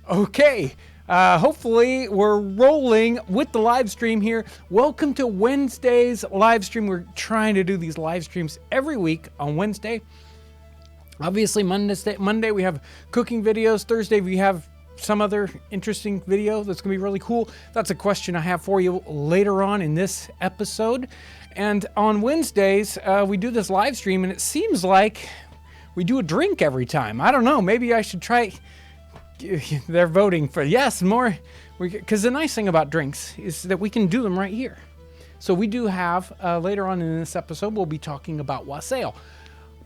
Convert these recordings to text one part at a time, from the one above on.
Okay, hopefully we're rolling with the live stream here. Welcome to Wednesday's live stream. We're trying to do these live streams every week on Wednesday. Obviously, Monday we have cooking videos. Thursday we have some other interesting video that's going to be really cool. That's a question I have for you later on in this episode. And on Wednesdays, we do this live stream, and it seems like we do a drink every time. I don't know. Maybe I should try... They're voting for yes, more, because the nice thing about drinks is that we can do them right here. So we do have, later on in this episode, we'll be talking about Wassail.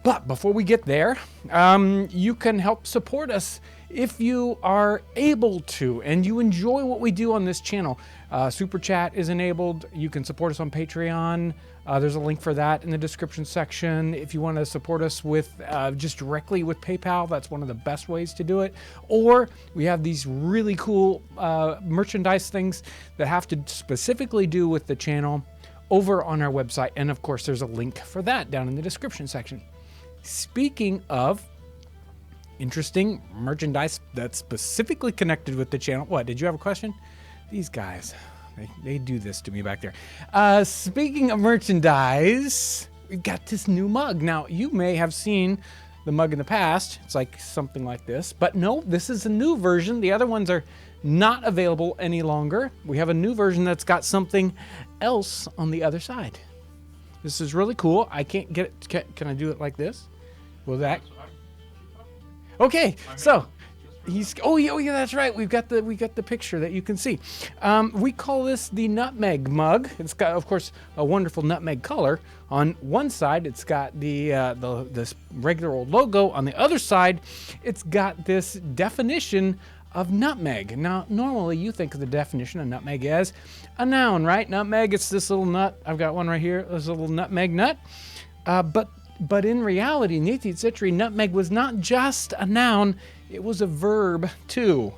But before we get there, you can help support us if you are able to and you enjoy what we do on this channel. Super Chat is enabled. You can support us on Patreon. There's a link for that in the description section. If you want to support us with just directly with PayPal, that's one of the best ways to do it. Or we have these really cool merchandise things that have to specifically do with the channel over on our website. And of course, there's a link for that down in the description section. Speaking of interesting merchandise that's specifically connected with the channel. What, did you have a question? These guys, they do this to me back there. Speaking of merchandise, we've got this new mug. Now, you may have seen the mug in the past. It's like something like this. But no, this is a new version. The other ones are not available any longer. We have a new version that's got something else on the other side. This is really cool. I can't get it. Can I do it like this? Will that... Okay, so he's yeah, that's right. We got the picture that you can see. We call this the Nutmeg Mug. It's got, of course, a wonderful nutmeg color. On one side, it's got this regular old logo. On the other side, it's got this definition of nutmeg. Now, normally you think of the definition of nutmeg as a noun, right? Nutmeg, it's this little nut. I've got one right here. This little nutmeg nut. But in reality, in the 18th century, nutmeg was not just a noun, it was a verb too.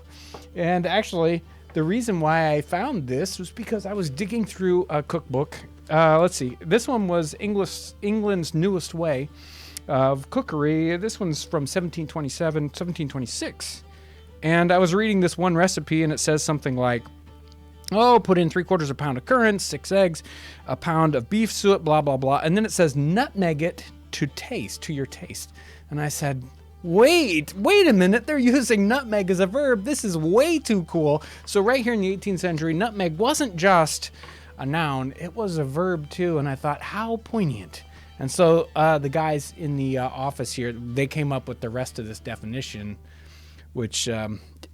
And actually, the reason why I found this was because I was digging through a cookbook. Let's see, this one was England's newest way of cookery. This one's from 1726. And I was reading this one recipe, and it says something like, put in 3/4 pound of currants, 6 eggs, a pound of beef suet, blah, blah, blah. And then it says nutmeg it to your taste. And I said, wait a minute. They're using nutmeg as a verb. This is way too cool. So right here in the 18th century, nutmeg wasn't just a noun. It was a verb too. And I thought, how poignant. And so the guys in the office here, they came up with the rest of this definition, which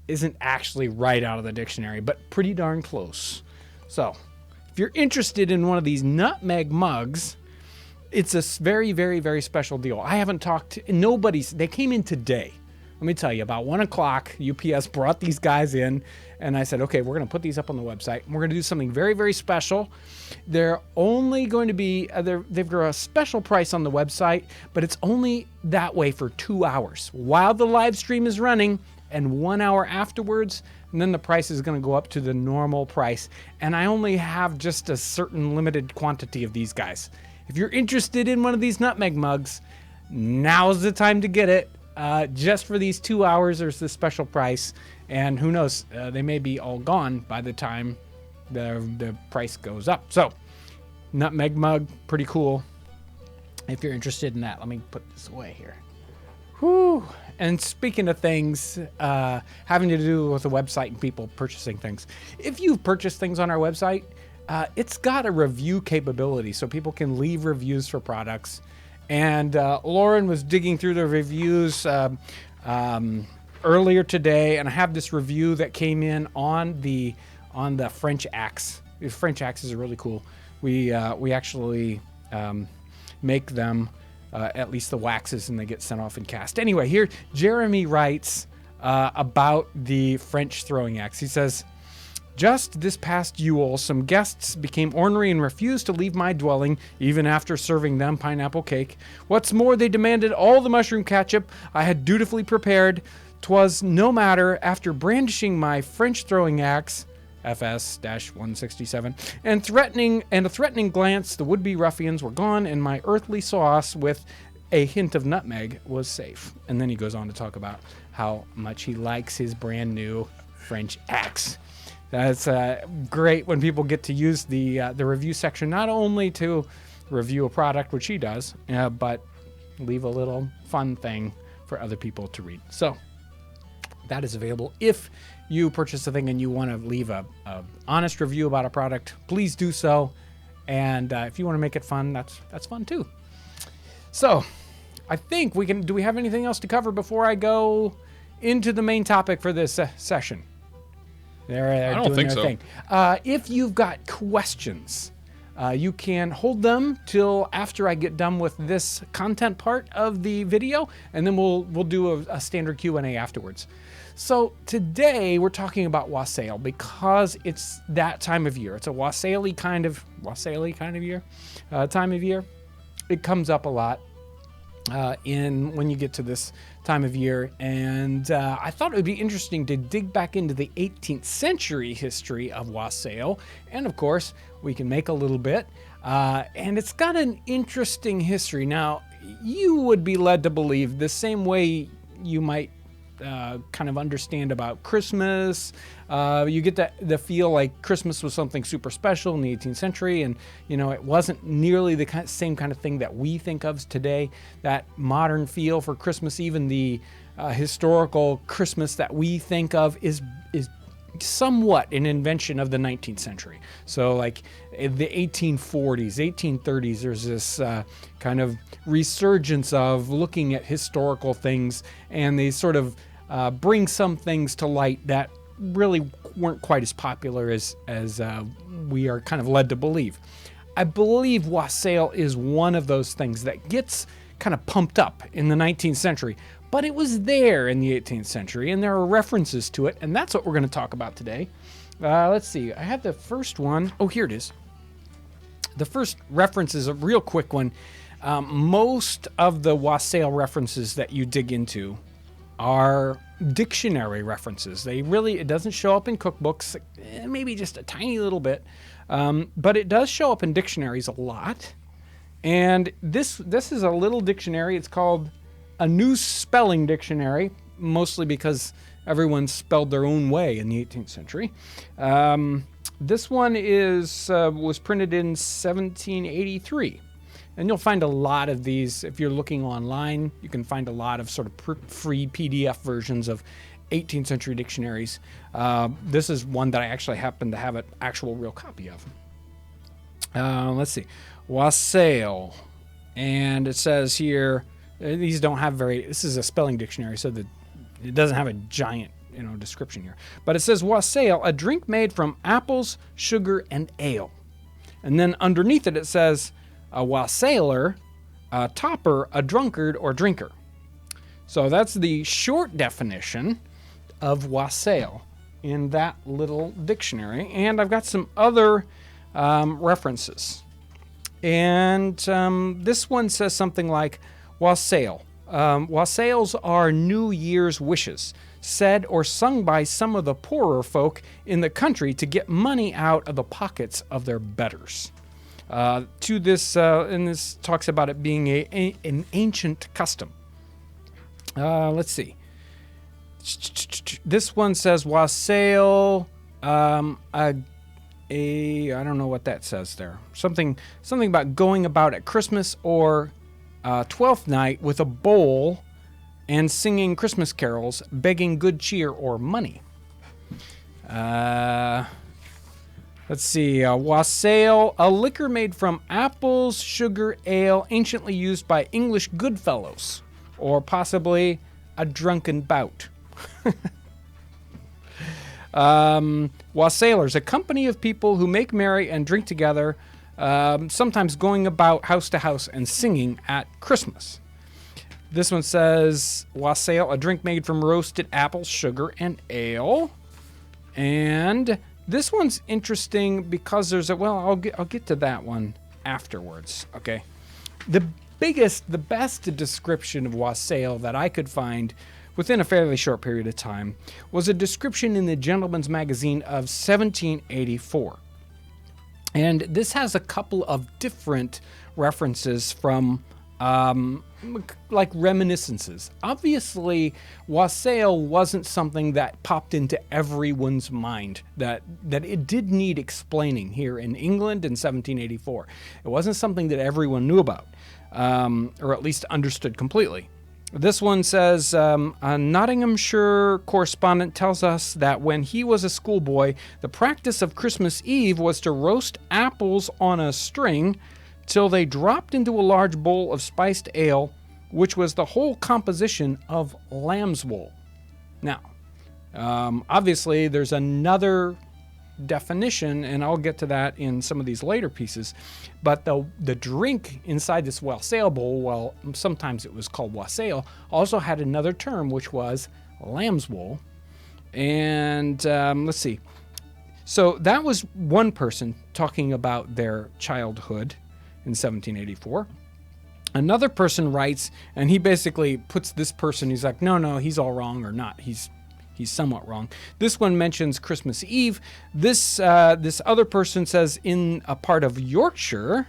isn't actually right out of the dictionary, but pretty darn close. So if you're interested in one of these nutmeg mugs, it's a very, very, very special deal. I haven't talked to they came in today. Let me tell you, about 1 o'clock, UPS brought these guys in, and I said, okay, we're going to put these up on the website, and we're going to do something very, very special. They're only going to be, they've got a special price on the website, but it's only that way for 2 hours while the live stream is running, and 1 hour afterwards, and then the price is going to go up to the normal price. And I only have just a certain limited quantity of these guys. If you're interested in one of these nutmeg mugs, now's the time to get it. Just for these 2 hours, there's this special price. And who knows, they may be all gone by the time the price goes up. So, nutmeg mug, pretty cool. If you're interested in that, let me put this away here. Whew. And speaking of things having to do with the website and people purchasing things, if you've purchased things on our website, it's got a review capability so people can leave reviews for products. And Lauren was digging through the reviews earlier today, and I have this review that came in on the French axe. The French axes are really cool. We actually make them. At least the waxes, and they get sent off in cast. Anyway, here Jeremy writes about the French throwing axe. He says, just this past Yule, some guests became ornery and refused to leave my dwelling even after serving them pineapple cake. What's more, they demanded all the mushroom ketchup I had dutifully prepared. 'Twas no matter, after brandishing my French throwing axe, FS-167, and a threatening glance, the would-be ruffians were gone, and my earthly sauce with a hint of nutmeg was safe. And then he goes on to talk about how much he likes his brand new French axe. That's great when people get to use the review section, not only to review a product, which he does, but leave a little fun thing for other people to read. So that is available. If you purchase a thing and you want to leave a honest review about a product, please do so. And if you want to make it fun, that's fun too. So I think we can. Do we have anything else to cover before I go into the main topic for this session? I don't think so. If you've got questions, you can hold them till after I get done with this content part of the video, and then we'll do a standard Q&A afterwards. So today we're talking about Wassail because it's that time of year. It's a Wassail-y kind of year, time of year. It comes up a lot when you get to this time of year, and I thought it would be interesting to dig back into the 18th century history of Wassail, and of course we can make a little bit, and it's got an interesting history. Now, you would be led to believe the same way you might kind of understand about Christmas. You get the feel like Christmas was something super special in the 18th century, and it wasn't nearly the same kind of thing that we think of today. That modern feel for Christmas, even the historical Christmas that we think of, is somewhat an invention of the 19th century. So like in the 1840s, 1830s, there's this kind of resurgence of looking at historical things, and they sort of bring some things to light that really weren't quite as popular as we are kind of led to believe. I believe Wassail is one of those things that gets kind of pumped up in the 19th century, but it was there in the 18th century, and there are references to it, and that's what we're going to talk about today. Let's see. I have the first one. Oh, here it is. The first reference is a real quick one. Most of the Wassail references that you dig into are dictionary references. It doesn't show up in cookbooks, maybe just a tiny little bit, but it does show up in dictionaries a lot. And this is a little dictionary. It's called a New Spelling Dictionary, mostly because everyone spelled their own way in the 18th century. This one was printed in 1783. And you'll find a lot of these. If you're looking online, you can find a lot of sort of free PDF versions of 18th century dictionaries. This is one that I actually happen to have an actual real copy of. Let's see. Wassail. And it says here, these don't have this is a spelling dictionary, so it doesn't have a giant description here. But it says Wassail, a drink made from apples, sugar, and ale. And then underneath it says a wassailer, a topper, a drunkard, or drinker. So that's the short definition of Wassail in that little dictionary. And I've got some other references. And this one says something like Wassail. Wassails are New Year's wishes, said or sung by some of the poorer folk in the country to get money out of the pockets of their betters. And this talks about it being an ancient custom. Let's see. This one says Wassail. I don't know what that says there. Something about going about at Christmas or Twelfth Night with a bowl and singing Christmas carols, begging good cheer or money. Let's see, Wassail, a liquor made from apples, sugar, ale, anciently used by English goodfellows, or possibly a drunken bout. Wassailers, a company of people who make merry and drink together, sometimes going about house to house and singing at Christmas. This one says, Wassail, a drink made from roasted apples, sugar, and ale. And this one's interesting because I'll get to that one afterwards, okay? The best description of Wassail that I could find within a fairly short period of time was a description in the Gentleman's Magazine of 1784. And this has a couple of different references from like reminiscences. Obviously, wassail wasn't something that popped into everyone's mind, that it did need explaining here in England in 1784. It wasn't something that everyone knew about, or at least understood completely. This one says, a Nottinghamshire correspondent tells us that when he was a schoolboy, the practice of Christmas Eve was to roast apples on a string till they dropped into a large bowl of spiced ale, which was the whole composition of lamb's wool. Now, obviously, there's another definition, and I'll get to that in some of these later pieces, but the drink inside this wassail bowl, well, sometimes it was called wassail, also had another term, which was lamb's wool. And let's see. So that was one person talking about their childhood in 1784. Another person writes, and he basically puts this person, he's like, no, he's all wrong, or not. He's somewhat wrong. This one mentions Christmas Eve. This other person says, in a part of Yorkshire,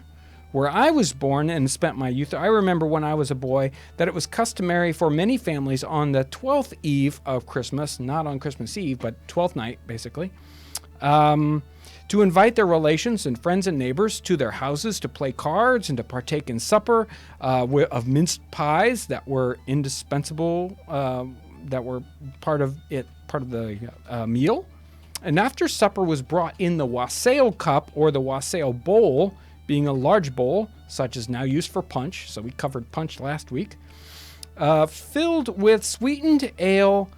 where I was born and spent my youth, I remember when I was a boy that it was customary for many families on the 12th eve of Christmas, not on Christmas Eve, but 12th night, basically, to invite their relations and friends and neighbors to their houses to play cards and to partake in supper of minced pies that were indispensable, that were part of the meal. And after supper was brought in the wassail cup or the wassail bowl, being a large bowl, such as now used for punch, so we covered punch last week, filled with sweetened ale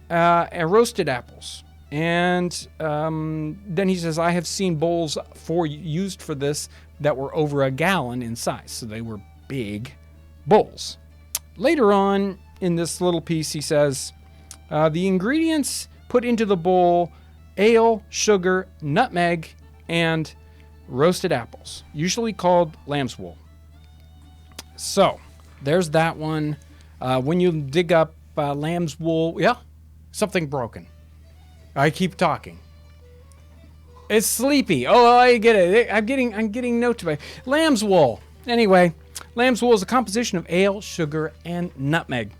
and roasted apples. And then he says, I have seen bowls used for this that were over a gallon in size. So they were big bowls. Later on in this little piece, he says, the ingredients put into the bowl, ale, sugar, nutmeg, and roasted apples, usually called lamb's wool. So there's that one. When you dig up lamb's wool, yeah, something broken. I keep talking. It's sleepy. Oh, I get it. I'm getting notes by lamb's wool. Anyway, lamb's wool is a composition of ale, sugar, and nutmeg.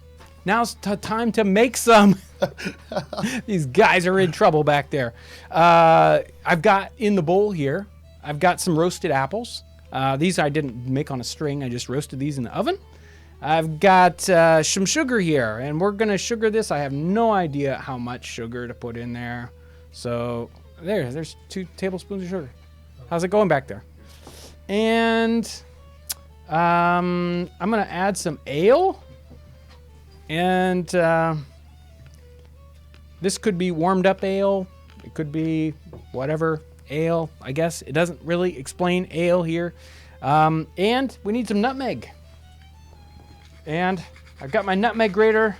Now's time to make some. These guys are in trouble back there. I've got in the bowl here, I've got some roasted apples. These I didn't make on a string. I just roasted these in the oven. I've got some sugar here, and we're going to sugar this. I have no idea how much sugar to put in there. So there's 2 tablespoons of sugar. How's it going back there? And I'm going to add some ale. And this could be warmed up ale. It could be whatever ale, I guess. It doesn't really explain ale here. And we need some nutmeg. And I've got my nutmeg grater.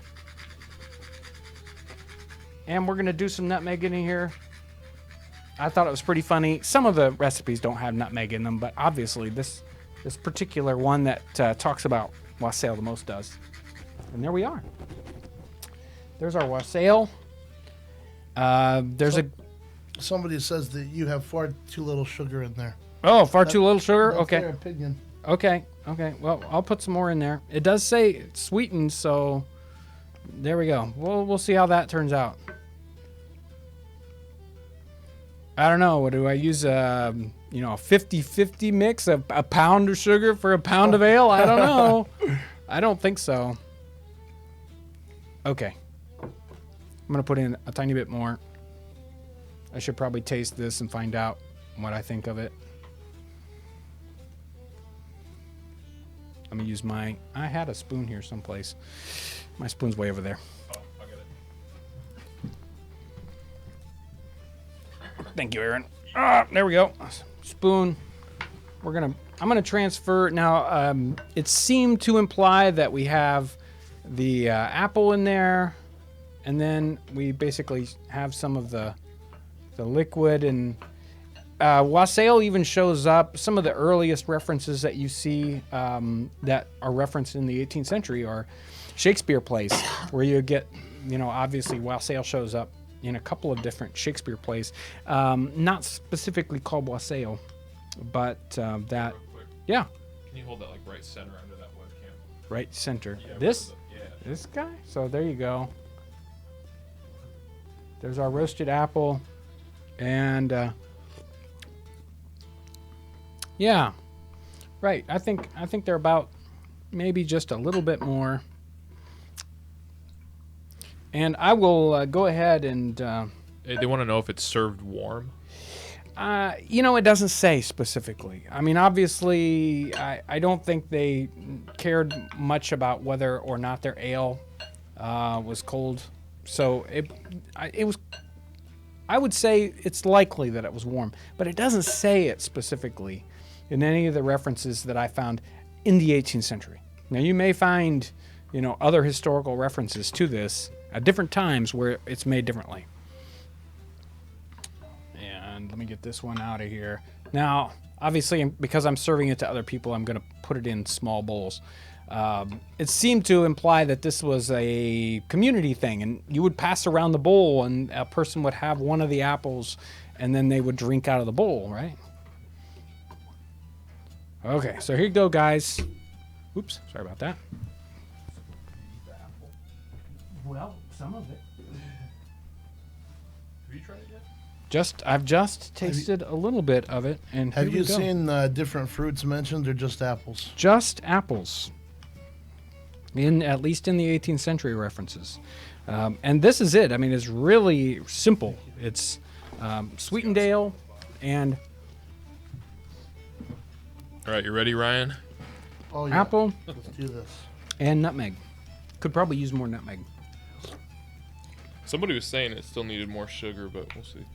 And we're going to do some nutmeg in here. I thought it was pretty funny. Some of the recipes don't have nutmeg in them, but obviously this particular one that talks about wassail the most does. And there we are. There's our wassail. Somebody says that you have far too little sugar in there. Oh, too little sugar? That's Okay. their opinion. Okay. Well, I'll put some more in there. It does say it's sweetened, so there we go. We'll see how that turns out. I don't know. What do I use? A 50-50 mix? A pound of sugar for a pound of ale? I don't know. I don't think so. Okay. I'm going to put in a tiny bit more. I should probably taste this and find out what I think of it. I'm going to use I had a spoon here someplace. My spoon's way over there. Oh, I'll get it. Thank you, Aaron. There we go. Spoon. I'm going to transfer. Now, it seemed to imply that we have the apple in there, and then we basically have some of the liquid, and wassail even shows up. Some of the earliest references that you see that are referenced in the 18th century are Shakespeare plays, where you get, obviously wassail shows up in a couple of different Shakespeare plays, not specifically called wassail, but that, Real quick. yeah. Can you hold that like right center under that webcam right center. Yeah, This yeah. this guy. So there you go. There's our roasted apple, and yeah, right. I think they're about maybe just a little bit more. And I will go ahead and. Hey, they want to know if it's served warm. It doesn't say specifically. I mean, obviously, I don't think they cared much about whether or not their ale was cold. So it was. I would say it's likely that it was warm, but it doesn't say it specifically in any of the references that I found in the 18th century. Now, you may find, other historical references to this at different times where it's made differently. And let me get this one out of here. Now, obviously, because I'm serving it to other people, I'm going to put it in small bowls. It seemed to imply that this was a community thing, and you would pass around the bowl, and a person would have one of the apples, and then they would drink out of the bowl, right? Okay, so here you go, guys. Oops, sorry about that. Well, some of it. Have you tried it yet? I've just tasted a little bit of it, and Have here you we go. seen different fruits mentioned, or just apples? Just apples. At least in the 18th century references. And this is it. I mean, it's really simple. It's sweetened ale and All right, you ready, Ryan? Oh yeah. apple Let's do this. and nutmeg. Could probably use more nutmeg. Somebody was saying it still needed more sugar, but we'll see.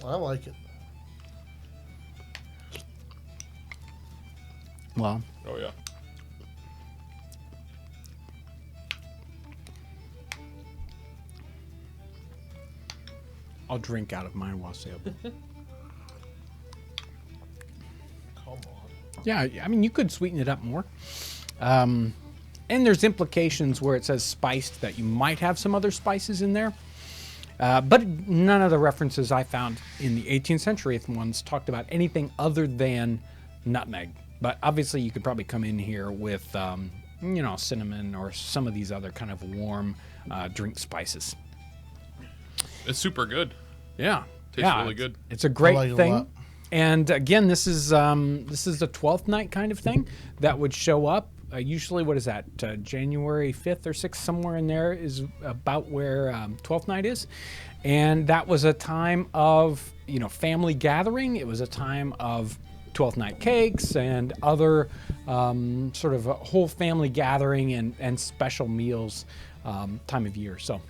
I like it. Well, Oh yeah. I'll drink out of mine Wassail. Come on. Yeah, I mean, you could sweeten it up more. And there's implications where it says spiced that you might have some other spices in there. But none of the references I found in the 18th century ones talked about anything other than nutmeg. But obviously, you could probably come in here with, cinnamon or some of these other kind of warm drink spices. It's super good. Yeah, Tastes really good. It's a great like it a thing. lot. And again, this is the 12th night kind of thing that would show up. Usually, what is that? January 5th or 6th, somewhere in there is about where 12th night is. And that was a time of, family gathering. It was a time of 12th night cakes and other sort of a whole family gathering and special meals time of year. So,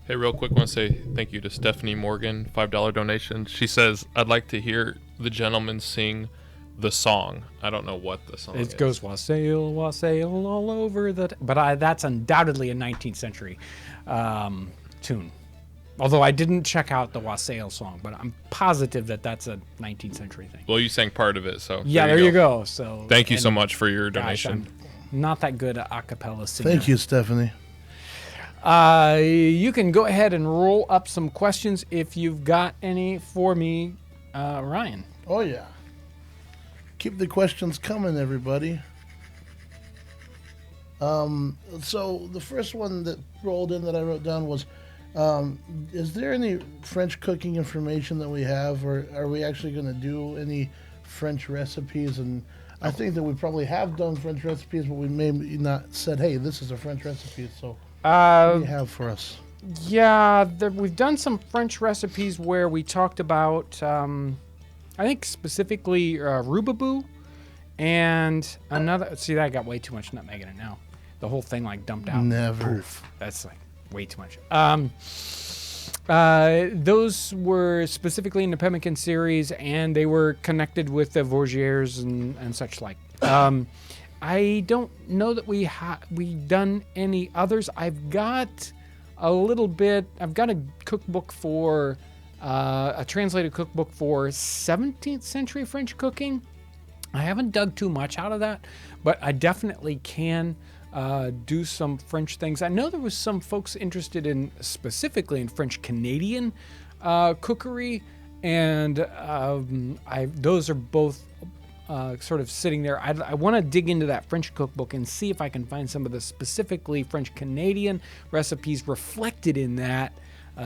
Hey, real quick, want to say thank you to Stephanie Morgan, $5 donation. She says, I'd like to hear the gentleman sing the song. I don't know what the song is. it goes wassail, wassail all over the... But that's undoubtedly a 19th century tune. Although I didn't check out the wassail song, but I'm positive that that's a 19th century thing. Well, you sang part of it, so Yeah, there you go. So Thank you so and much for your gosh, donation. I'm not that good at a cappella singing. Thank you, Stephanie. You can go ahead and roll up some questions if you've got any for me, Ryan. Oh yeah. Keep the questions coming, everybody. So the first one that rolled in that I wrote down was, is there any French cooking information that we have, or are we actually going to do any French recipes? And I think that we probably have done French recipes, but we may not said, hey, this is a French recipe. So what do you have for us? Yeah, we've done some French recipes where we talked about, I think specifically rubabou, and another. See, that got way too much nutmeg in it now. The whole thing like dumped out. Never. Poof. That's like way too much. Those were specifically in the pemmican series, and they were connected with the Vourgières and such like. I don't know that we've done any others. I've got a little bit. I've got a cookbook for a translated cookbook for 17th century French cooking. I haven't dug too much out of that, but I definitely can do some French things. I know there was some folks interested in specifically in French Canadian cookery, and those are both sort of sitting there. I want to dig into that French cookbook and see if I can find some of the specifically French Canadian recipes reflected in that.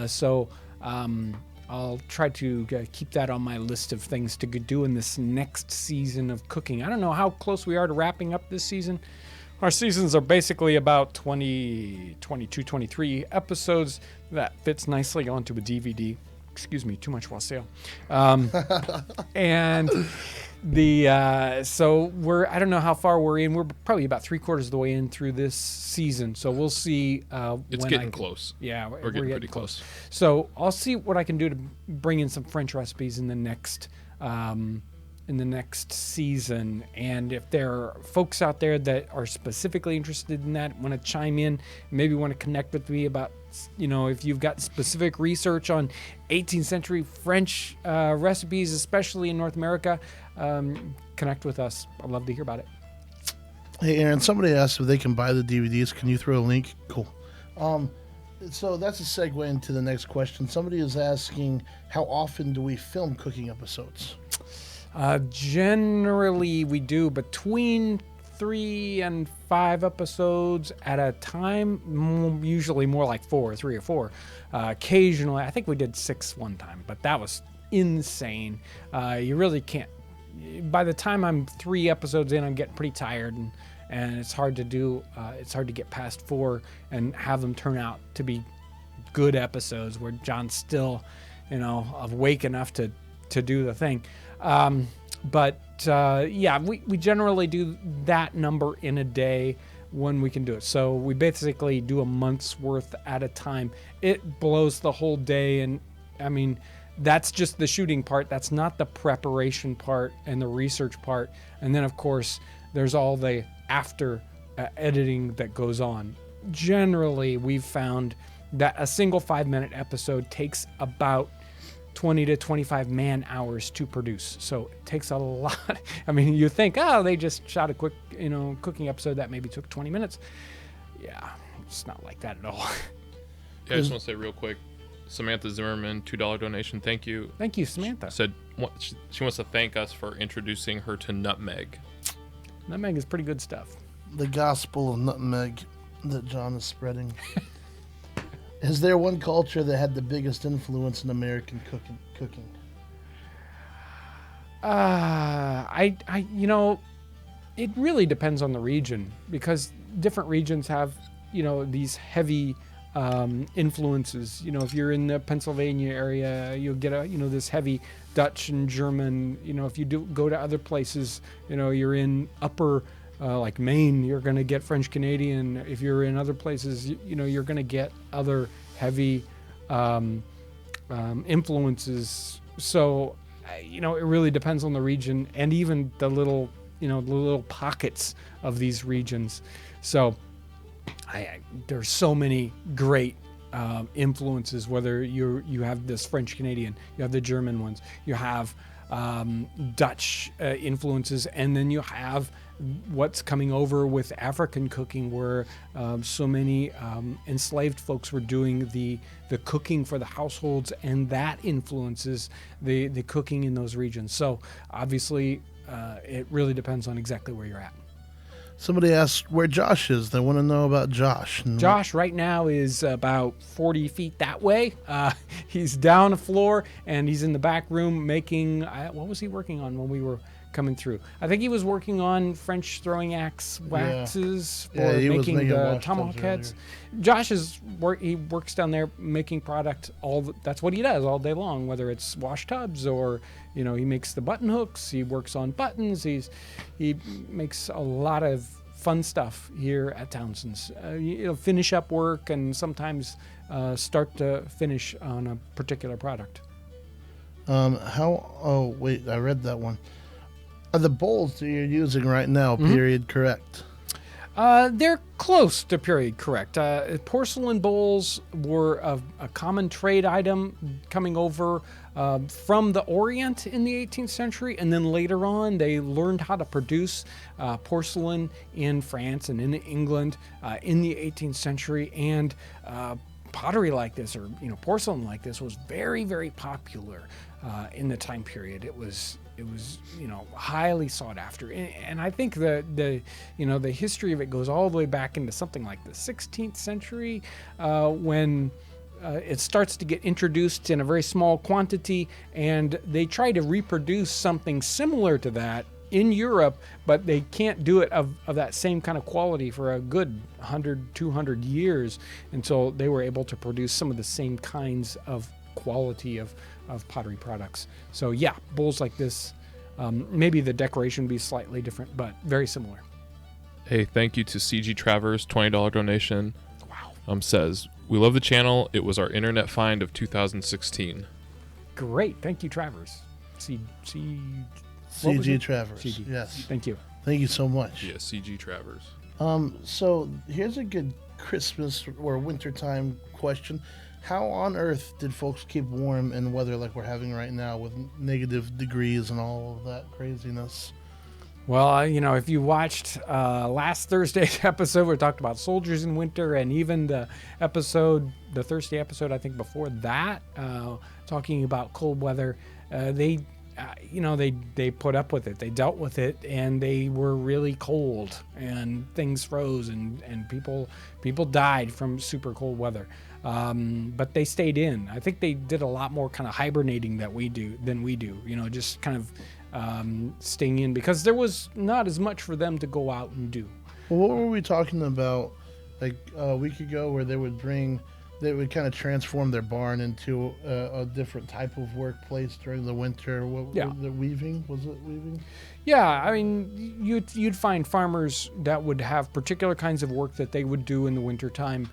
So I'll try to keep that on my list of things to do in this next season of cooking. I don't know how close we are to wrapping up this season. Our seasons are basically about 20, 22, 23 episodes. That fits nicely onto a DVD. Excuse me, too much Wassail. And so I don't know how far we're in. We're probably about 3/4 of the way in through this season. So we'll see. It's getting close. Yeah, we're getting pretty close. So I'll see what I can do to bring in some French recipes in the next season. And if there are folks out there that are specifically interested in that, want to chime in, maybe want to connect with me about, if you've got specific research on 18th century French recipes, especially in North America, connect with us. I'd love to hear about it. Hey, Aaron, somebody asked if they can buy the DVDs. Can you throw a link? Cool. So that's a segue into the next question. Somebody is asking, how often do we film cooking episodes? Generally, we do between 3 and 5 episodes at a time, usually more like 3 or 4. Occasionally, I think we did 6 one time, but that was insane. You really can't. By the time I'm 3 episodes in, I'm getting pretty tired, and it's hard to do. It's hard to get past 4 and have them turn out to be good episodes where John's still, awake enough to do the thing. We generally do that number in a day when we can do it. So we basically do a month's worth at a time. It blows the whole day, and I mean, that's just the shooting part. That's not the preparation part and the research part. And then, of course, there's all the after editing that goes on. Generally, we've found that a single 5-minute episode takes about 20 to 25 man hours to produce. So it takes a lot. I mean, you think, they just shot a quick, cooking episode that maybe took 20 minutes. Yeah, it's not like that at all. Yeah, I just want to say real quick, Samantha Zimmerman, $2 donation. Thank you. Thank you, Samantha. Said she wants to thank us for introducing her to nutmeg. Nutmeg is pretty good stuff. The gospel of nutmeg that John is spreading. Is there one culture that had the biggest influence in American cooking? It really depends on the region, because different regions have, these heavy influences. If you're in the Pennsylvania area, you'll get this heavy Dutch and German. If you do go to other places, you're in upper like Maine, you're going to get French Canadian. If you're in other places, you're going to get other heavy influences. So, it really depends on the region, and even the little pockets of these regions. So, there's so many great influences. Whether you have this French Canadian, you have the German ones, you have Dutch influences, and then you have what's coming over with African cooking, where so many enslaved folks were doing the cooking for the households, and that influences the cooking in those regions. So obviously it really depends on exactly where you're at. Somebody asked where Josh is. They want to know about Josh. Josh right now is about 40 feet that way. He's down the floor, and he's in the back room making, what was he working on when we were coming through? I think he was working on French throwing axe waxes for making the tomahawk heads. Josh he works down there making product. That's what he does all day long, whether it's wash tubs or he makes the button hooks. He works on buttons. He makes a lot of fun stuff here at Townsends. Finish up work, and sometimes start to finish on a particular product. Oh wait, I read that one. Are the bowls that you're using right now period correct? They're close to period correct. Porcelain bowls were a common trade item coming over from the Orient in the 18th century, and then later on they learned how to produce porcelain in France and in England in the 18th century, and pottery like this, or porcelain like this, was very, very popular in the time period. It was It was, highly sought after. And I think the history of it goes all the way back into something like the 16th century, when it starts to get introduced in a very small quantity, and they try to reproduce something similar to that in Europe, but they can't do it of that same kind of quality for a good 100, 200 years until they were able to produce some of the same kinds of quality of pottery products. So yeah, bowls like this, maybe the decoration would be slightly different, but very similar. Hey, thank you to CG Travers, $20 donation. Wow. Says, we love the channel. It was our internet find of 2016. Great. Thank you, Travers. CG Travers. CG. Yes. Thank you. Thank you so much. Yeah, CG Travers. So here's a good Christmas or wintertime question. How on earth did folks keep warm in weather like we're having right now with negative degrees and all of that craziness? Well, if you watched last Thursday's episode, we talked about soldiers in winter, and even the Thursday episode, I think before that, talking about cold weather, they put up with it. They dealt with it, and they were really cold, and things froze, and people died from super cold weather. But they stayed in. I think they did a lot more kind of hibernating than we do. Just kind of staying in, because there was not as much for them to go out and do. Well, what were we talking about like a week ago, where they would kind of transform their barn into a different type of workplace during the winter? The weaving? Was it weaving? Yeah, I mean, you'd find farmers that would have particular kinds of work that they would do in the wintertime.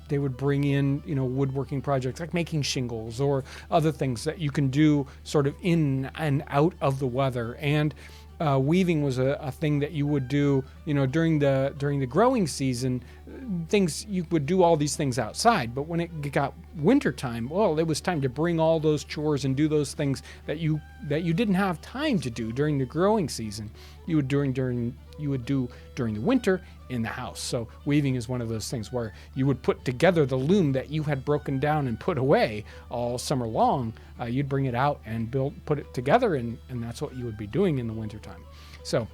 They would bring in, woodworking projects like making shingles or other things that you can do sort of in and out of the weather. And weaving was a thing that you would do, during the growing season. You would do all these things outside, but when it got wintertime, well, it was time to bring all those chores and do those things that you didn't have time to do during the growing season. You would do during the winter in the house. So weaving is one of those things where you would put together the loom that you had broken down and put away all summer long. You'd bring it out and put it together, and that's what you would be doing in the wintertime. So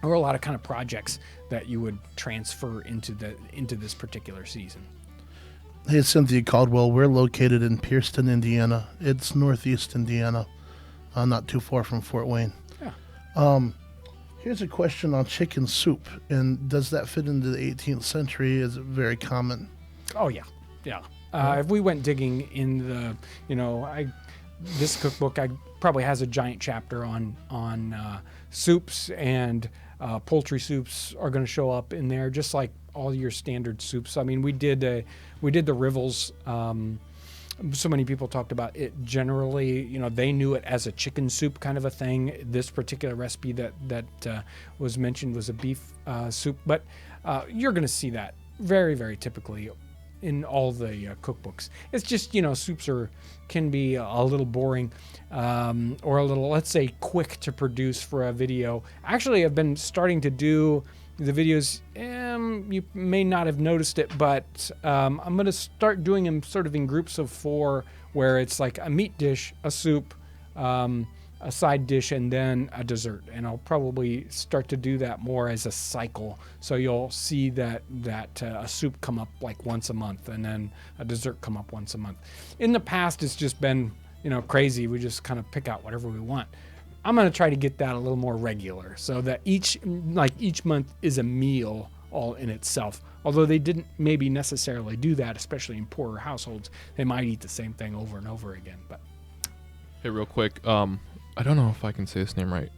there were a lot of kind of projects that you would transfer into this particular season. Hey, Cynthia Caldwell, we're located in Pierceton, Indiana. It's northeast Indiana, not too far from Fort Wayne. Yeah. Here's a question on chicken soup, and does that fit into the 18th century? Is it very common? Oh yeah. If we went digging in this cookbook, probably has a giant chapter on soups, and poultry soups are going to show up in there, just like all your standard soups. I mean, we did the Rivals. So many people talked about it generally. They knew it as a chicken soup kind of a thing. This particular recipe that was mentioned was a beef soup, but you're going to see that very, very typically in all the cookbooks. It's just, soups can be a little boring, or a little, let's say, quick to produce for a video. Actually, I've been starting to do the videos. You may not have noticed it, but I'm going to start doing them sort of in groups of 4, where it's like a meat dish, a soup, a side dish, and then a dessert. And I'll probably start to do that more as a cycle. So you'll see that a soup come up like once a month, and then a dessert come up once a month. In the past, it's just been, crazy. We just kind of pick out whatever we want. I'm going to try to get that a little more regular, so that each month is a meal all in itself. Although they didn't maybe necessarily do that, especially in poorer households. They might eat the same thing over and over again. But hey, real quick, I don't know if I can say this name right.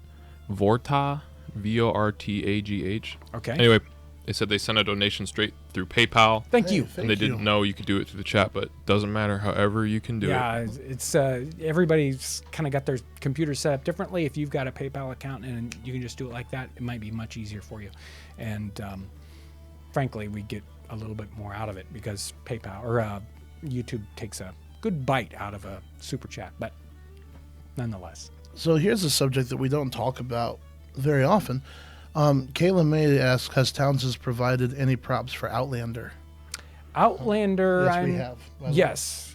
Vortagh, Vortagh. Okay. Anyway, they said they sent a donation straight through PayPal. Thank you. And they didn't know you could do it through the chat, but doesn't matter. However you can do it. Yeah, it's everybody's kind of got their computer set up differently. If you've got a PayPal account and you can just do it like that, it might be much easier for you. And frankly, we get a little bit more out of it because PayPal or YouTube takes a good bite out of a super chat, but nonetheless. So here's a subject that we don't talk about very often. Kayla May asks, has Townsends provided any props for Outlander? Outlander, Yes, we have.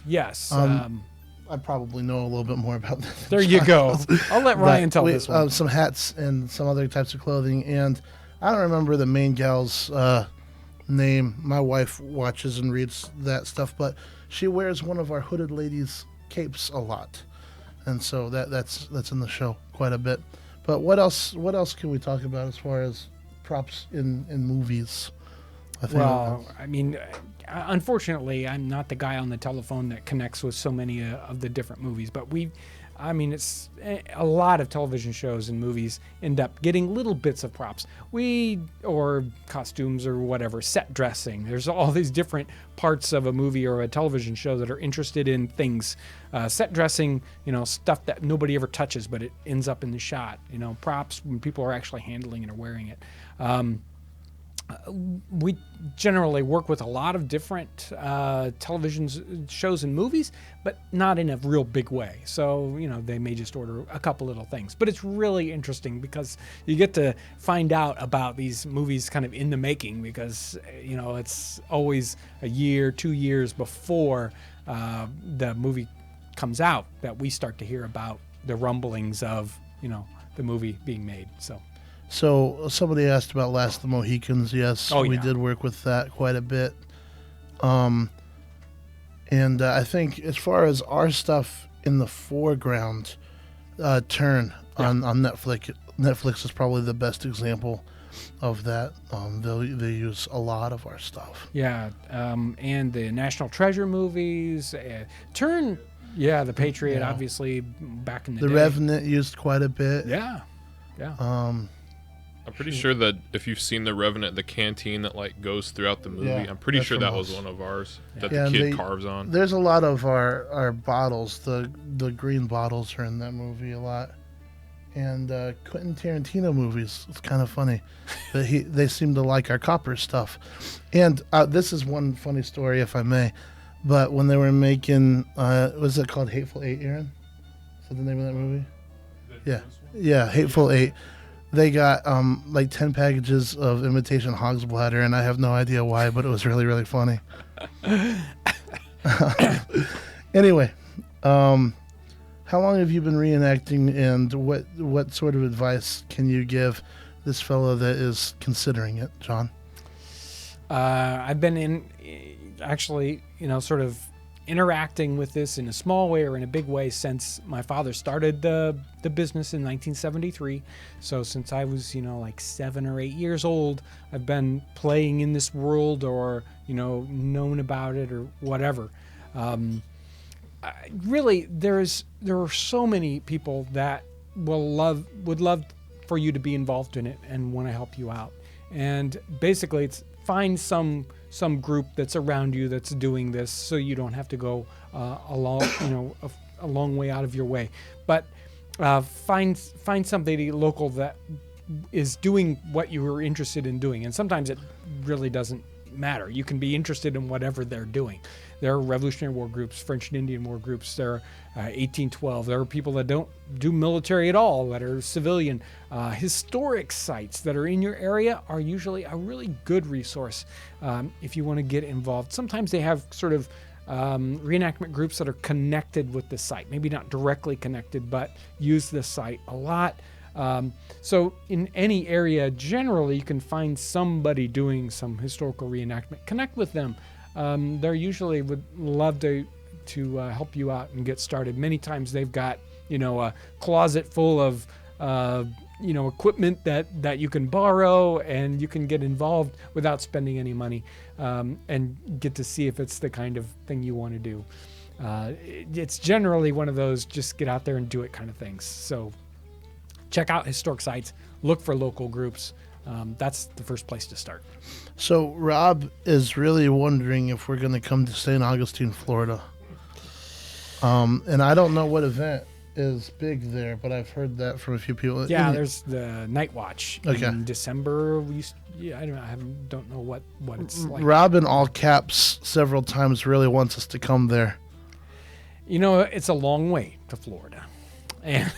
Yes. I probably know a little bit more about that. There you go. I'll let Ryan tell this one. Some hats and some other types of clothing, and I don't remember the main gal's name. My wife watches and reads that stuff, but she wears one of our hooded ladies' capes a lot, and so that's in the show quite a bit. But what else can we talk about as far as props in movies? I mean, unfortunately, I'm not the guy on the telephone that connects with so many of the different movies, but it's a lot of television shows and movies end up getting little bits of props. Or costumes or whatever, set dressing. There's all these different parts of a movie or a television show that are interested in things. Set dressing, stuff that nobody ever touches, but it ends up in the shot. Props when people are actually handling it or wearing it. We generally work with a lot of different television shows and movies, but not in a real big way. So, they may just order a couple little things. But it's really interesting because you get to find out about these movies kind of in the making because, it's always a year, 2 years before the movie comes out that we start to hear about the rumblings of, the movie being made. So somebody asked about Last of the Mohicans. Yes, we did work with that quite a bit. And I think as far as our stuff in the foreground, Turn on Netflix is probably the best example of that. They use a lot of our stuff. Yeah, and the National Treasure movies. Turn, the Patriot, obviously, back in the day. The Revenant used quite a bit. Yeah. I'm pretty sure that if you've seen The Revenant, the canteen that goes throughout the movie, I'm pretty sure that was one of ours that the kid carves on. There's a lot of our bottles. The green bottles are in that movie a lot. And Quentin Tarantino movies. It's kind of funny, but they seem to like our copper stuff. And this is one funny story, if I may. But when they were making, was it called Hateful Eight, Aaron? Is that the name of that movie? Yeah, Hateful Eight. They got 10 packages of imitation hog's bladder, and I have no idea why, but it was really, really funny. Anyway, how long have you been reenacting, and what sort of advice can you give this fellow that is considering it, John? I've been sort of interacting with this in a small way or in a big way since my father started the business in 1973. So since I was 7 or 8 years old, I've been playing in this world or known about it or whatever. Really, there are so many people that would love for you to be involved in it and want to help you out. And basically, it's find some group that's around you that's doing this, so you don't have to go a long way out of your way. But find somebody local that is doing what you were interested in doing. And sometimes it really doesn't matter. You can be interested in whatever they're doing. There are Revolutionary War groups, French and Indian War groups. There are 1812. There are people that don't do military at all, that are civilian. Historic sites that are in your area are usually a really good resource if you want to get involved. Sometimes they have sort of reenactment groups that are connected with the site. Maybe not directly connected, but use the site a lot. So in any area, generally, you can find somebody doing some historical reenactment. Connect with them. They usually would love to help you out and get started. Many times they've got a closet full of equipment that you can borrow, and you can get involved without spending any money and get to see if it's the kind of thing you want to do. It's generally one of those just get out there and do it kind of things. So check out historic sites, look for local groups. That's the first place to start. So Rob is really wondering if we're going to come to St. Augustine, Florida. And I don't know what event is big there, but I've heard that from a few people. Yeah, there's the Night Watch in December. I don't know what it's like. Rob in all caps several times really wants us to come there. It's a long way to Florida, and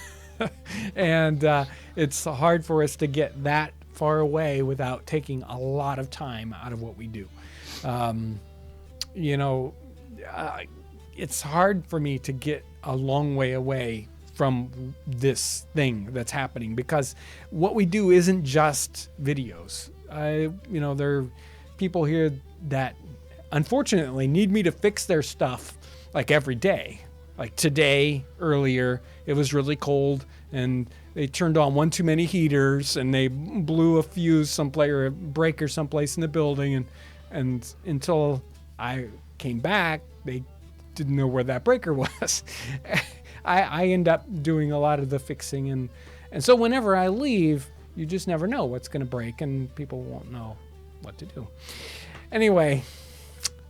it's hard for us to get that far away without taking a lot of time out of what we do. it's hard for me to get a long way away from this thing that's happening, because what we do isn't just videos. There are people here that unfortunately need me to fix their stuff like every day. Like today, earlier, it was really cold and they turned on one too many heaters and they blew a fuse someplace or a breaker someplace in the building, and until I came back, they didn't know where that breaker was. I end up doing a lot of the fixing, and so whenever I leave, you just never know what's going to break, and people won't know what to do. Anyway,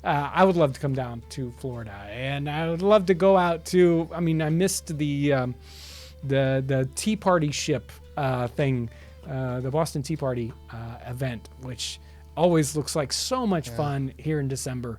I would love to come down to Florida, and I would love to go out to. I mean, I missed the Tea Party ship thing, the Boston Tea Party event, which always looks like so much fun here in December.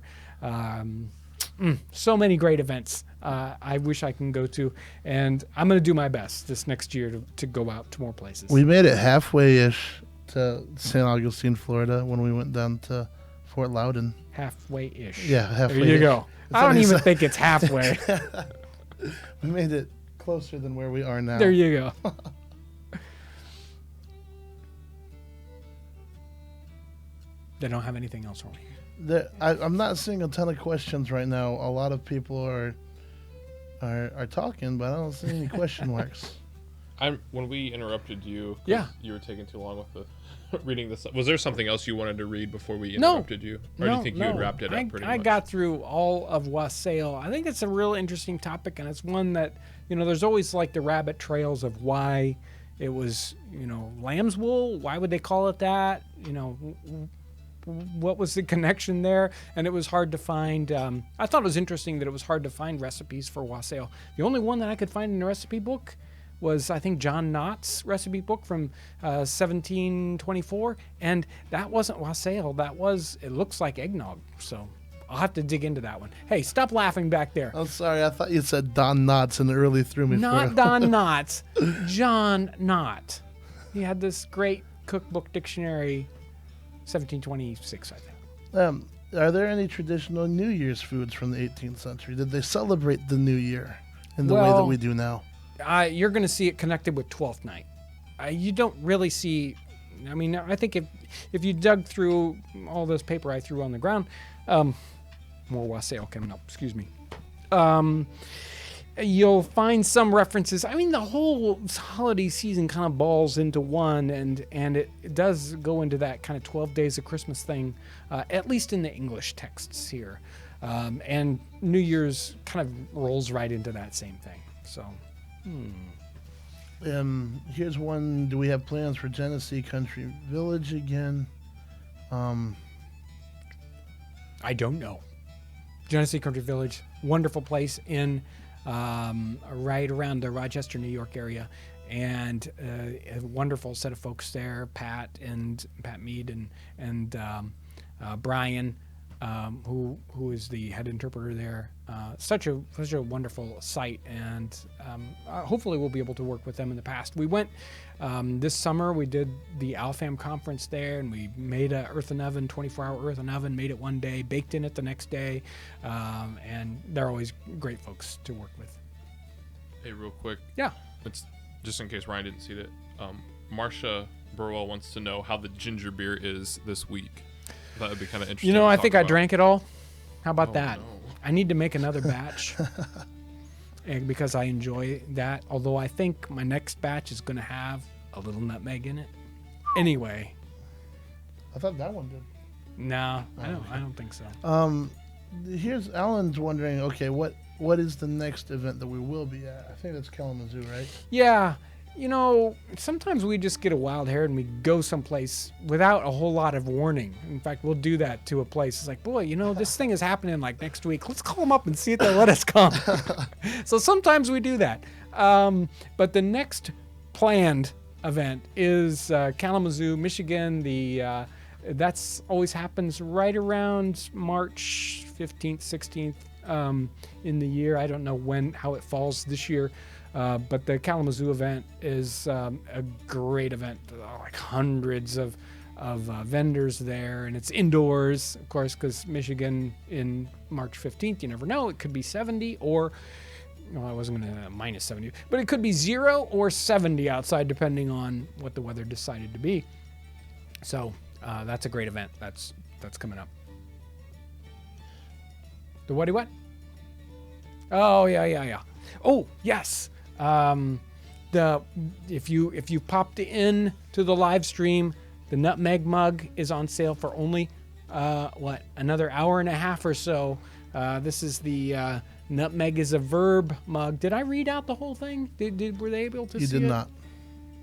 So many great events I wish I can go to, and I'm going to do my best this next year to go out to more places. We made it halfway-ish to St. Augustine, Florida, when we went down to Fort Loudon. Halfway-ish. Yeah, halfway. There you go. I don't even think it's halfway. We made it closer than where we are now. There you go. They don't have anything else for me. I'm not seeing a ton of questions right now. A lot of people are talking, but I don't see any question marks. When we interrupted you, 'cause Yeah, you were taking too long with the reading this. Was there something else you wanted to read before we interrupted you, or do you think you had wrapped it up pretty much? I got through all of Wassail. I think it's a real interesting topic, and it's one that there's always like the rabbit trails of why it was lamb's wool. Why would they call it that? What was the connection there? And it was hard to find. I thought it was interesting that it was hard to find recipes for Wassail. The only one that I could find in a recipe book was, I think, John Knott's recipe book from 1724, and that wasn't Wassail. It looks like eggnog. So I'll have to dig into that one. Hey, stop laughing back there. I'm sorry. I thought you said Don Knotts and it really threw me. Not Don Knotts, John Knott. He had this great cookbook dictionary. 1726, I think. Are there any traditional New Year's foods from the 18th century? Did they celebrate the New Year in the way that we do now? You're going to see it connected with Twelfth Night. You don't really see. I mean, I think if you dug through all this paper I threw on the ground, more Wassail coming up. Excuse me. You'll find some references. I mean, the whole holiday season kind of balls into one, and it does go into that kind of 12 days of Christmas thing, at least in the English texts here. And New Year's kind of rolls right into that same thing. So, here's one. Do we have plans for Genesee Country Village again? I don't know. Genesee Country Village, wonderful place in right around the Rochester, New York area, and a wonderful set of folks there, Pat Mead and Brian, who is the head interpreter there. Such a wonderful site, and hopefully we'll be able to work with them in the past. We went this summer. We did the Alfam conference there, and we made a 24-hour earthen oven, made it one day, baked in it the next day, and they're always great folks to work with. Hey, real quick. Yeah. It's just in case Ryan didn't see that. Marcia Burwell wants to know how the ginger beer is this week. That would be kind of interesting. I think I drank it all. How about that? No. I need to make another batch and because I enjoy that. Although I think my next batch is going to have a little nutmeg in it. Anyway. I thought that one did. No, I don't think so. Here's Alan's wondering. Okay, what is the next event that we will be at? I think that's Kalamazoo, right? Yeah. Sometimes we just get a wild hair and we go someplace without a whole lot of warning. In fact, we'll do that to a place. It's like, boy, this thing is happening like next week. Let's call them up and see if they'll let us come. So sometimes we do that. But the next planned event is Kalamazoo, Michigan. That's always happens right around March 15th, 16th in the year. I don't know how it falls this year. But the Kalamazoo event is a great event. Like hundreds of vendors there, and it's indoors, of course, because Michigan in March 15th, you never know. It could be 70 or, well, I wasn't going to minus 70, but it could be 0 or 70 outside, depending on what the weather decided to be. So that's a great event. That's coming up. The what? Oh, yeah. Oh, yes. If you popped in to the live stream, the Nutmeg Mug is on sale for only another hour and a half or so. This is the Nutmeg is a Verb mug. Did I read out the whole thing? Were they able to see it? You did not.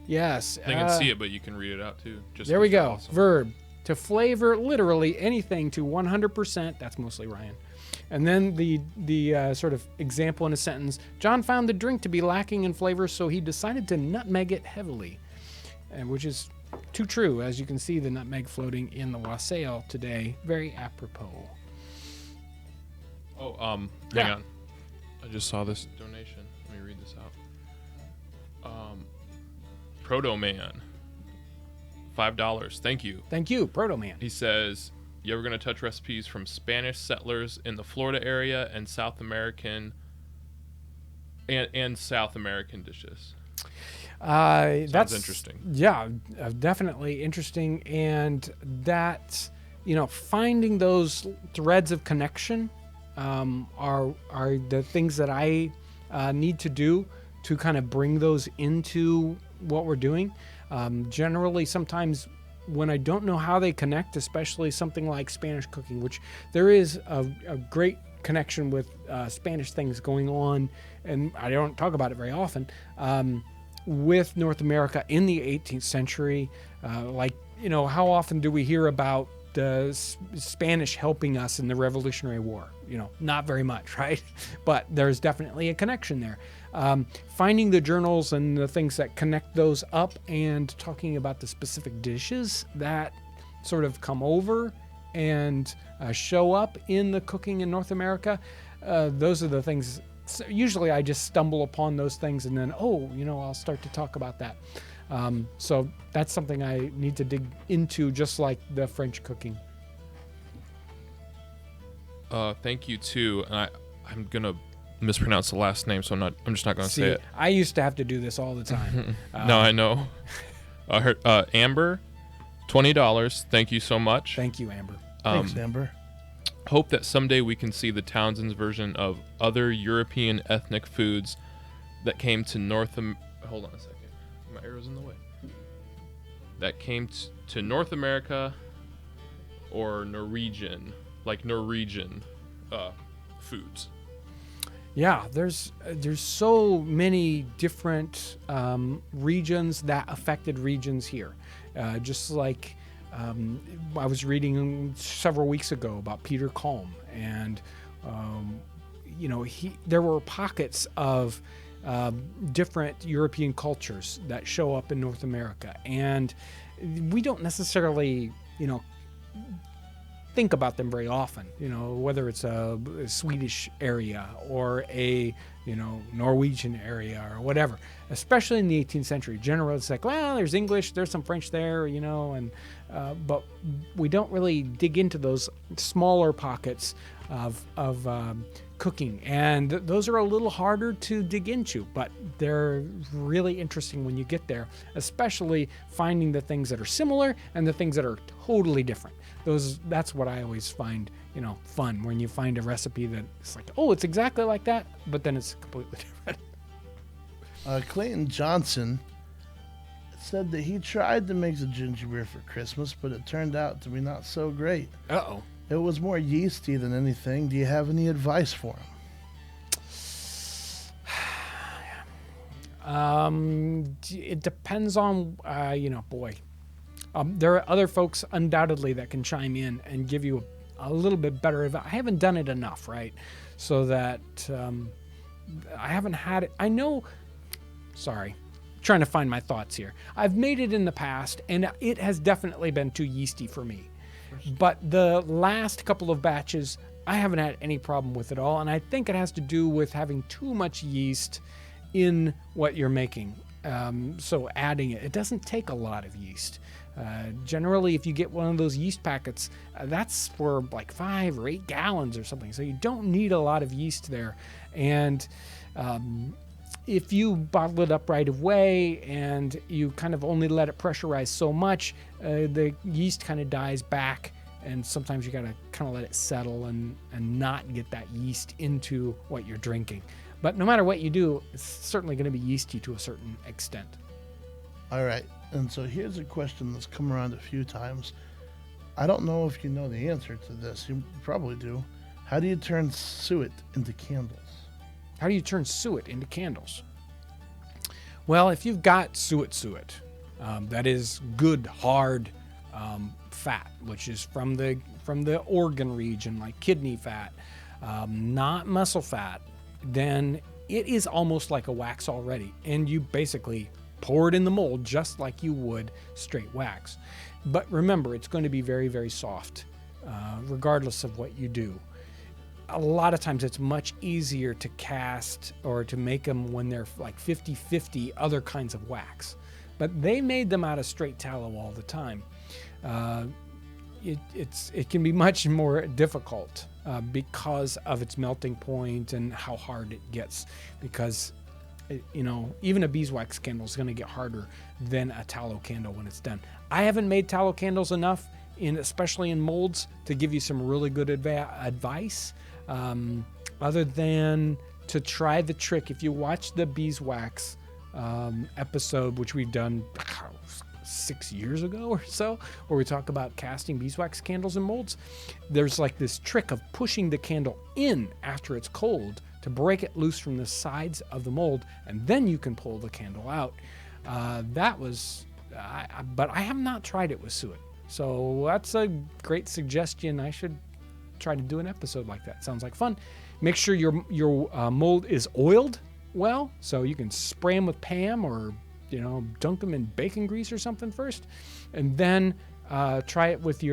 Yes. They can see it, but you can read it out too. There we go. Awesome. Verb. To flavor literally anything to 100%. That's mostly Ryan. And then the sort of example in a sentence. John found the drink to be lacking in flavor, so he decided to nutmeg it heavily, which is too true. As you can see, the nutmeg floating in the Wassail today. Very apropos. Oh, hang on. I just saw this donation. Let me read this out. Proto Man, $5. Thank you. Thank you, Proto Man. He says, "You ever gonna touch recipes from Spanish settlers in the Florida area and South American and South American dishes?" That's interesting. Yeah, definitely interesting, and that finding those threads of connection are the things that I need to do to kind of bring those into what we're doing. Generally, sometimes when I don't know how they connect, especially something like Spanish cooking, which there is a great connection with Spanish things going on, and I don't talk about it very often, with North America in the 18th century. How often do we hear about the Spanish helping us in the Revolutionary War? Not very much, right? But there's definitely a connection there. Finding the journals and the things that connect those up and talking about the specific dishes that sort of come over and show up in the cooking in North America, those are the things. So usually I just stumble upon those things and then, I'll start to talk about that. So that's something I need to dig into, just like the French cooking. Thank you too. And I'm gonna mispronounce the last name, so I'm just not gonna say it. I used to have to do this all the time. No, I know. I heard Amber, $20. Thank you so much. Thank you, Amber. Thanks, Amber. Hope that someday we can see the Townsends version of other European ethnic foods that came to Hold on a second. My arrow's in the way. That came to North America or Norwegian foods. Yeah, there's so many different regions that affected regions here. Just like I was reading several weeks ago about Peter Kalm, and there were pockets of different European cultures that show up in North America, and we don't necessarily think about them very often, whether it's a Swedish area or a Norwegian area or whatever, especially in the 18th century. Generally, it's like, well, there's English, there's some French there, but we don't really dig into those smaller pockets of cooking, and those are a little harder to dig into, but they're really interesting when you get there, especially finding the things that are similar and the things that are totally different. That's what I always find fun, when you find a recipe that it's like, oh, it's exactly like that, but then it's completely different. Clayton Johnson said that he tried to make a ginger beer for Christmas, but it turned out to be not so great. Uh-oh. It was more yeasty than anything. Do you have any advice for him? It depends on, there are other folks undoubtedly that can chime in and give you a little bit better advice. I haven't done it enough, right? So that I haven't had it. Trying to find my thoughts here. I've made it in the past, and it has definitely been too yeasty for me. But the last couple of batches, I haven't had any problem with it all, and I think it has to do with having too much yeast in what you're making. So adding it doesn't take a lot of yeast. Generally, if you get one of those yeast packets, that's for like 5 or 8 gallons or something. So you don't need a lot of yeast there. And if you bottle it up right away and you kind of only let it pressurize so much, the yeast kind of dies back. And sometimes you got to kind of let it settle and not get that yeast into what you're drinking. But no matter what you do, it's certainly going to be yeasty to a certain extent. All right. And so here's a question that's come around a few times. I don't know if you know the answer to this. You probably do. How do you turn suet into candles? How do you turn suet into candles? Well, if you've got suet, that is good, hard fat, which is from the organ region, like kidney fat, not muscle fat, then it is almost like a wax already. And you basically pour it in the mold just like you would straight wax. But remember, it's going to be very, very soft, regardless of what you do. A lot of times it's much easier to cast or to make them when they're like 50-50 other kinds of wax. But they made them out of straight tallow all the time. It can be much more difficult because of its melting point and how hard it gets. Because, even a beeswax candle is going to get harder than a tallow candle when it's done. I haven't made tallow candles enough, especially in molds, to give you some really good advice. Other than to try the trick. If you watch the beeswax episode, which we've done 6 years ago or so, where we talk about casting beeswax candles in molds, there's like this trick of pushing the candle in after it's cold to break it loose from the sides of the mold, and then you can pull the candle out. But I have not tried it with suet. So that's a great suggestion. I should try to do an episode like that. Sounds like fun. Make sure your mold is oiled well, so you can spray them with Pam or dunk them in bacon grease or something first, and then try it with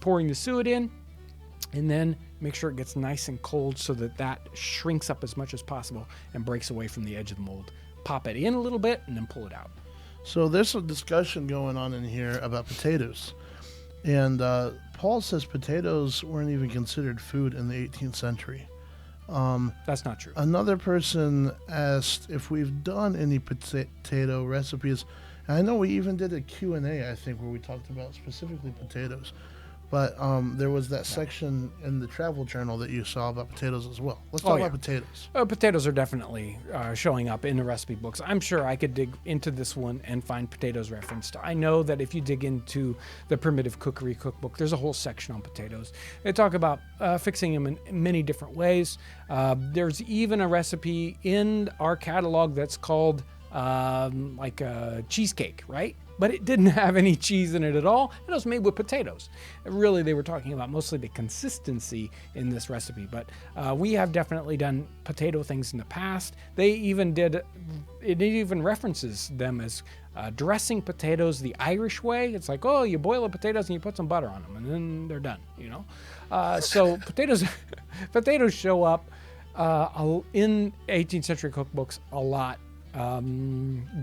pouring the suet in, and then make sure it gets nice and cold so that shrinks up as much as possible and breaks away from the edge of the mold. Pop it in a little bit and then pull it out. So there's a discussion going on in here about potatoes. And Paul says potatoes weren't even considered food in the 18th century. That's not true. Another person asked if we've done any potato recipes. And I know we even did a Q&A, I think, where we talked about specifically potatoes. But there was that section in the travel journal that you saw about potatoes as well. Let's talk about potatoes. Potatoes are definitely showing up in the recipe books. I'm sure I could dig into this one and find potatoes referenced. I know that if you dig into the Primitive Cookery Cookbook, there's a whole section on potatoes. They talk about fixing them in many different ways. There's even a recipe in our catalog that's called like a cheesecake, right? But it didn't have any cheese in it at all. It was made with potatoes. Really, they were talking about mostly the consistency in this recipe. But we have definitely done potato things in the past. It even references them as dressing potatoes the Irish way. It's like, you boil the potatoes and you put some butter on them, and then they're done, So potatoes show up in 18th century cookbooks a lot.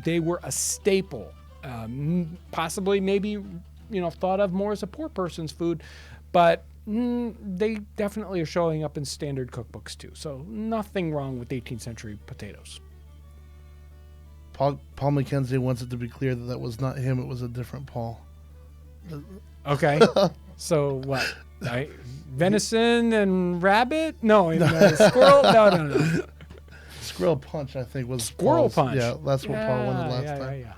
They were a staple. Possibly maybe thought of more as a poor person's food, but they definitely are showing up in standard cookbooks too. So nothing wrong with 18th century potatoes. Paul McKenzie wants it to be clear that was not him, it was a different Paul. Okay. So what? Venison and rabbit? No, squirrel? No. Squirrel punch, I think, was Squirrel Paul's. punch. Yeah, that's what Paul wanted last time. Yeah.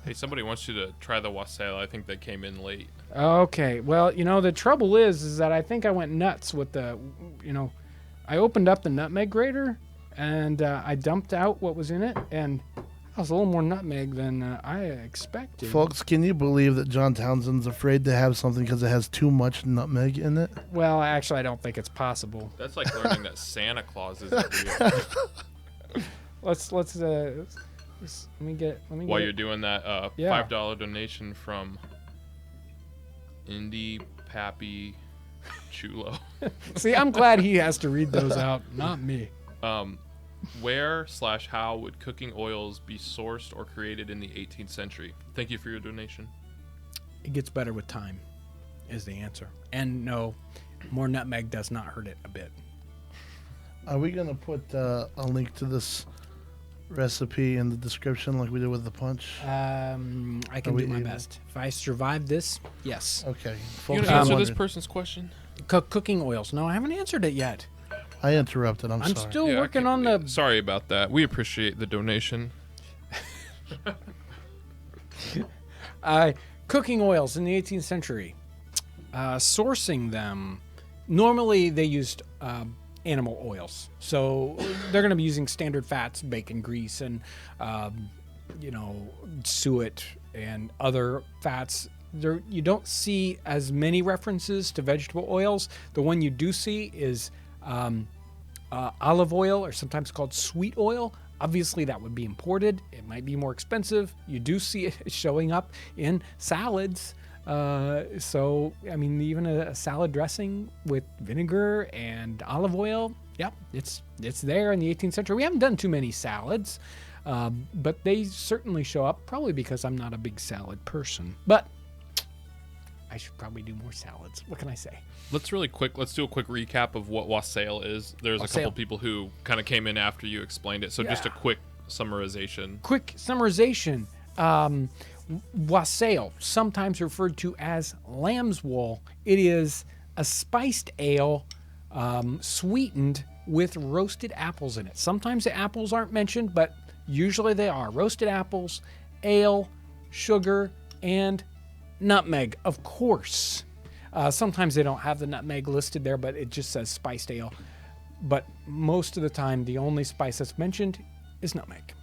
Hey, somebody wants you to try the wassail. I think they came in late. Okay. Well, the trouble is that I think I went nuts with the, I opened up the nutmeg grater and I dumped out what was in it, and that was a little more nutmeg than I expected. Folks, can you believe that John Townsend's afraid to have something because it has too much nutmeg in it? Well, actually, I don't think it's possible. That's like learning that Santa Claus isn't real. Let me get. While you're doing that, $5 donation from Indy Pappy Chulo. See, I'm glad he has to read those out, not me. Where/how would cooking oils be sourced or created in the 18th century? Thank you for your donation. It gets better with time, is the answer. And no, more nutmeg does not hurt it a bit. Are we going to put a link to this recipe in the description like we did with the punch? I can do my best. If I survive this, yes. Okay. You Folks, gonna answer this wondering. person's question? Cooking oils. No, I haven't answered it yet. I interrupted. I'm sorry. still Yeah, I working can't on believe the... it. Sorry about that. We appreciate the donation. Cooking oils in the 18th century. Sourcing them. Normally, they used animal oils. So they're going to be using standard fats, bacon grease, and, suet and other fats. You don't see as many references to vegetable oils. The one you do see is olive oil, or sometimes called sweet oil. Obviously, that would be imported. It might be more expensive. You do see it showing up in salads. So, I mean, even a salad dressing with vinegar and olive oil, yeah, it's there in the 18th century. We haven't done too many salads, but they certainly show up, probably because I'm not a big salad person. But I should probably do more salads. What can I say? Let's do a quick recap of what Wassail is. There's a couple people who kind of came in after you explained it. So just a quick summarization. Wassail, sometimes referred to as lamb's wool. It is a spiced ale sweetened with roasted apples in it. Sometimes the apples aren't mentioned, but usually they are. Roasted apples, ale, sugar, and nutmeg, of course. Sometimes they don't have the nutmeg listed there, but it just says spiced ale. But most of the time, the only spice that's mentioned is nutmeg.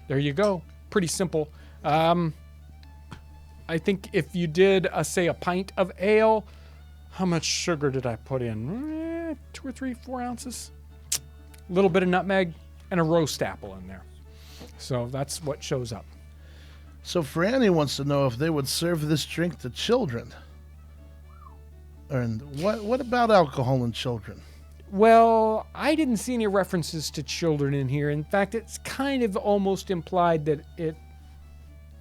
There you go. Pretty simple. I think if you did, say, a pint of ale, how much sugar did I put in? 2 or 3, 4 ounces. A little bit of nutmeg and a roast apple in there. So that's what shows up. So Franny wants to know if they would serve this drink to children. And what about alcohol in children? Well, I didn't see any references to children in here. In fact, it's kind of almost implied that it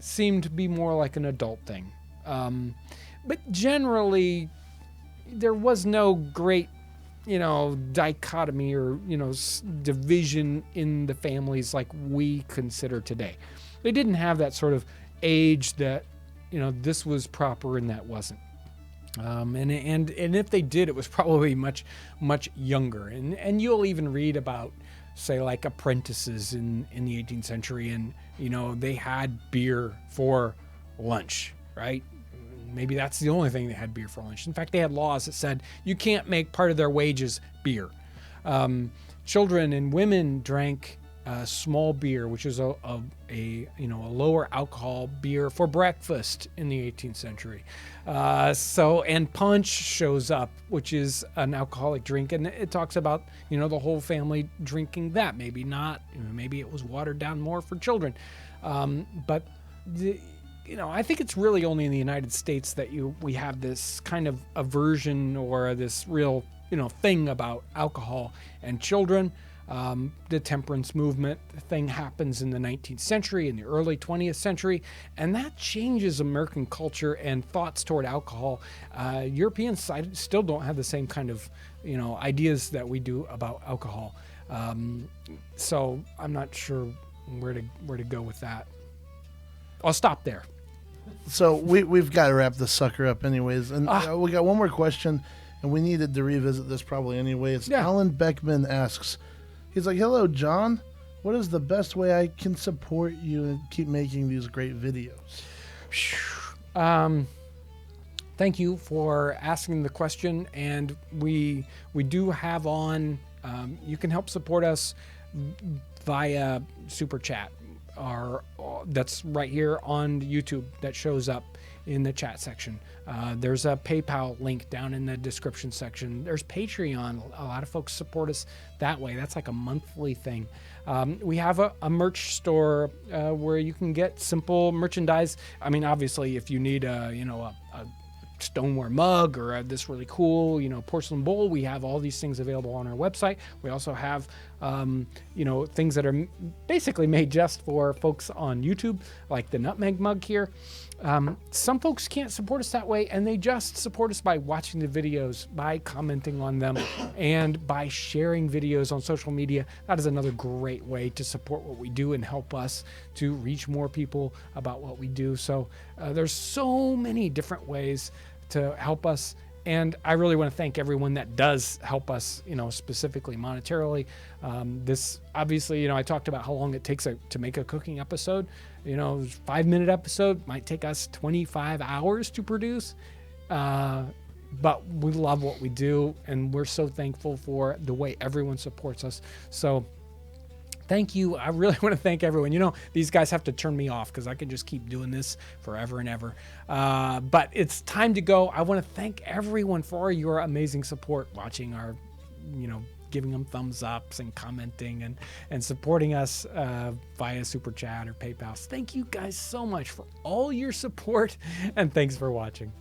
seemed to be more like an adult thing. But generally, there was no great, dichotomy or, division in the families like we consider today. They didn't have that sort of age that, this was proper and that wasn't. And if they did, it was probably much, much younger. And you'll even read about, say, like apprentices in the 18th century, and they had beer for lunch, right? Maybe that's the only thing they had beer for lunch. In fact, they had laws that said you can't make part of their wages beer. Children and women drank small beer, which is a lower alcohol beer for breakfast in the 18th century. And punch shows up, which is an alcoholic drink, and it talks about the whole family drinking that. Maybe not. Maybe it was watered down more for children. But I think it's really only in the United States that we have this kind of aversion or this real thing about alcohol and children. The temperance movement thing happens in the 19th century, in the early 20th century, and that changes American culture and thoughts toward alcohol. Europeans still don't have the same kind of, ideas that we do about alcohol. So I'm not sure where to go with that. I'll stop there. So we've got to wrap this sucker up anyways. And we got one more question, and we needed to revisit this probably anyway. It's Alan Beckman asks, he's like, hello, John. What is the best way I can support you and keep making these great videos? Thank you for asking the question. And we do have on, you can help support us via Super Chat. That's right here on YouTube that shows up in the chat section. There's a PayPal link down in the description section. There's Patreon. A lot of folks support us that way. That's like a monthly thing. We have a merch store where you can get simple merchandise. I mean, obviously, if you need a stoneware mug or this really cool, porcelain bowl, we have all these things available on our website. We also have, things that are basically made just for folks on YouTube, like the Nutmeg Mug here. Some folks can't support us that way, and they just support us by watching the videos, by commenting on them, and by sharing videos on social media. That is another great way to support what we do and help us to reach more people about what we do. So there's so many different ways to help us. And I really want to thank everyone that does help us, specifically monetarily. This obviously, I talked about how long it takes to make a cooking episode. 5-minute episode might take us 25 hours to produce. But we love what we do, and we're so thankful for the way everyone supports us. So thank you. I really want to thank everyone. These guys have to turn me off because I can just keep doing this forever and ever. But it's time to go. I want to thank everyone for your amazing support, watching our, giving them thumbs ups and commenting and supporting us via Super Chat or PayPal. Thank you guys so much for all your support, and thanks for watching.